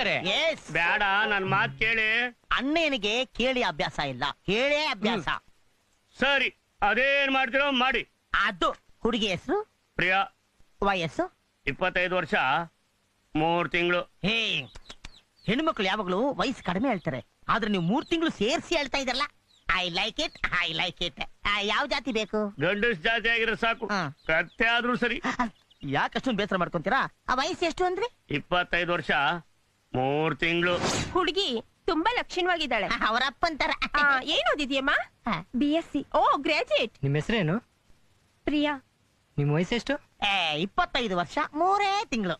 ಹಂಗಾರೆ ಬೇಡ ನನ್ ಮಾತ್ ಕೇಳಿ. ಅಣ್ಣನಿಗೆ ಕೇಳಿ ಅಭ್ಯಾಸ ಇಲ್ಲ, ಕೇಳೇ ಅಭ್ಯಾಸ. ಸರಿ, ಅದೇನ್ ಮಾಡ್ತಿರೋ ಮಾಡಿ. ಅದು ಹುಡುಗಿ ಹೆಸರು ಪ್ರಿಯಾ, ವಯಸ್ಸು 25 ವರ್ಷ 3 ತಿಂಗಳು. ಹೇ, ಹೆಣ್ಮಕ್ಳು ಯಾವಾಗ್ಲೂ ವಯಸ್ಸು ಕಡಿಮೆ ಹೇಳ್ತಾರೆ, ಆದ್ರೆ ನೀವು 3 ತಿಂಗಳು ಸೇರಿಸಿ ಹೇಳ್ತಾ ಇದ್ರಲ್ಲ. I like it, I like it. ಯಾವ ಜಾತಿ ಬೇಕು? ಗಂಡಸ್ ಜಾತಿ ಆಗಿರೋ ಸಾಕು, ಕತ್ತೆ ಆದ್ರೂ ಸರಿ. ಯಾಕಷ್ಟೊಂದು ಬೇಸರ ಮಾಡ್ಕೊಂತೀರಾ? ಆ ವಯಸ್ಸು ಎಷ್ಟು ಅಂದ್ರಿ? 25 ವರ್ಷ 3 ತಿಂಗಳು. ಹುಡುಗಿ ತುಂಬಾ ಲಕ್ಷಣವಾಗಿದ್ದಾಳೆ. ಅವರಪ್ಪಂತಾರ. ಏನ್ ಓದಿದ್ಯಮ್ಮ? BSc. ಓ, ಗ್ರಾಜುಯೇಟ್. ನಿಮ್ ಹೆಸರೇನು? ಪ್ರಿಯಾ. ನಿಮ್ ವಯಸ್ಸೆಷ್ಟು? 25 ವರ್ಷ 3 ತಿಂಗಳು.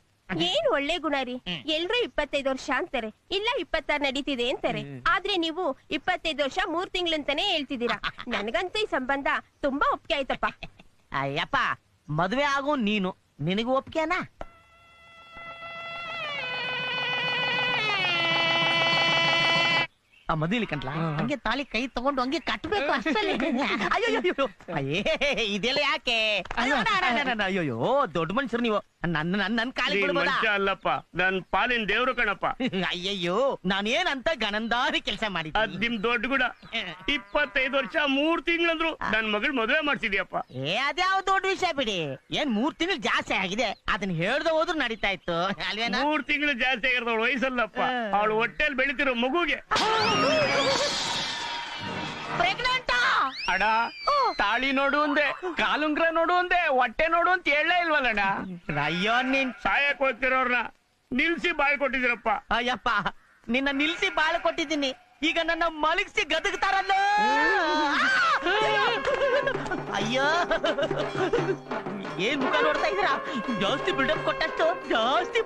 ಏನ್ ಒಳ್ಳೆ ಗುಣ ರೀ. ಎಲ್ರು 25 ವರ್ಷ ಅಂತಾರೆ, ಇಲ್ಲ 26 ನಡೀತಿದೆ ಅಂತಾರೆ. ಆದ್ರೆ ನೀವು 25 ವರ್ಷ 3 ತಿಂಗಳು ಅಂತಾನೆ ಹೇಳ್ತಿದ್ದೀರಾ. ನನ್ಗಂತೂ ಈ ಸಂಬಂಧ ತುಂಬಾ ಒಪ್ಪಿಗೆ ಆಯ್ತಪ್ಪ. ಅಯ್ಯಪ್ಪ, ಮದ್ವೆ ಆಗೋ ನೀನು, ನಿನಗೂ ಒಪ್ಪಿಗೆನಾ? ಮದುವೆ ಕಂಟ್ಲ ಹಂಗೆ ತಾಳಿ ಕೈ ತಗೊಂಡು ಹಂಗೆ ಕಟ್ಬೇಕು ಅಷ್ಟಲ್ಲಿ. ಅಯ್ಯೋ ಇದೆಲ್ಲ ಯಾಕೆ? ಅಯ್ಯೋ ದೊಡ್ಡ ಮನುಷ್ಯರು ನೀವು. ನನ್ನ ಕಾಲಿಗೆ ಬಿಡ್ಬೋದಾ? ಅಲ್ಲಪ್ಪ, ನನ್ ಪಾಲಿನ ದೇವ್ರು ಕಣಪ್ಪ. ಅಯ್ಯಯ್ಯೋ, ನಾನೇನಂತ ಗಣಂದಾರಿ ಕೆಲಸ ಮಾಡಿದ್ದೆ. ಅದ್ ನಿಮ್ ದೊಡ್ಡ ಗುಣ. 25 ವರ್ಷ 3 ತಿಂಗಳಂದ್ರು ನನ್ ಮಗಳ್ ಮದ್ವೆ ಮಾಡ್ಸಿದ್ಯಪ್ಪ. ಅದ್ಯಾವ ದೊಡ್ಡ ವಿಷಯ ಬಿಡಿ. ಏನ್ 3 ತಿಂಗಳು ಜಾಸ್ತಿ ಆಗಿದೆ, ಅದನ್ನ ಹೇಳ್ದ ಹೋದ್ರು ನಡೀತಾ ಇತ್ತು ಅಲ್ವೇನಾ? 3 ತಿಂಗಳು ಜಾಸ್ತಿ ಆಗಿರೋಳು ವಯಸ್ಸಲ್ಲಪ್ಪ, ಅವಳು ಹೊಟ್ಟೆಲ್ ಬೆಳಿತಿರೋ ಮಗುಗೆ. ಪ್ರೆಗ್ನೆಂಟ್ ಅಣ್ಣ, ತಾಳಿ ನೋಡು ಒಂದೇ, ಕಾಲುಂಗ್ರ ನೋಡು ಒಂದೇ, ಹೊಟ್ಟೆ ನೋಡು ಅಂತ ಹೇಳಲೇ ಇಲ್ವಲ್ಲಣ್ಣ. ಅಯ್ಯೋ, ನೀನ್ ಸಾಯಕ್ ಹೋಗ್ತಿರೋರ್ನ ನಿಲ್ಸಿ ಬಾಳ್ ಕೊಟ್ಟಿದ್ದೀರಪ್ಪ. ಅಯ್ಯಪ್ಪ, ನಿನ್ನ ನಿಲ್ಸಿ ಬಾಳ ಕೊಟ್ಟಿದ್ದೀನಿ, ಈಗ ನನ್ನ ಮಲಗಿಸಿ ಗದಗ್ತಾರಲ್ಲ. ಅಯ್ಯೋ, ಏನ್ ಮುಖ ನೋಡ್ತಾ ಇದ್ದೀರಾ? ಜಾಸ್ತಿ ಬಿಲ್ಡಪ್ ಕೊಟ್ಟಷ್ಟು ಜಾಸ್ತಿ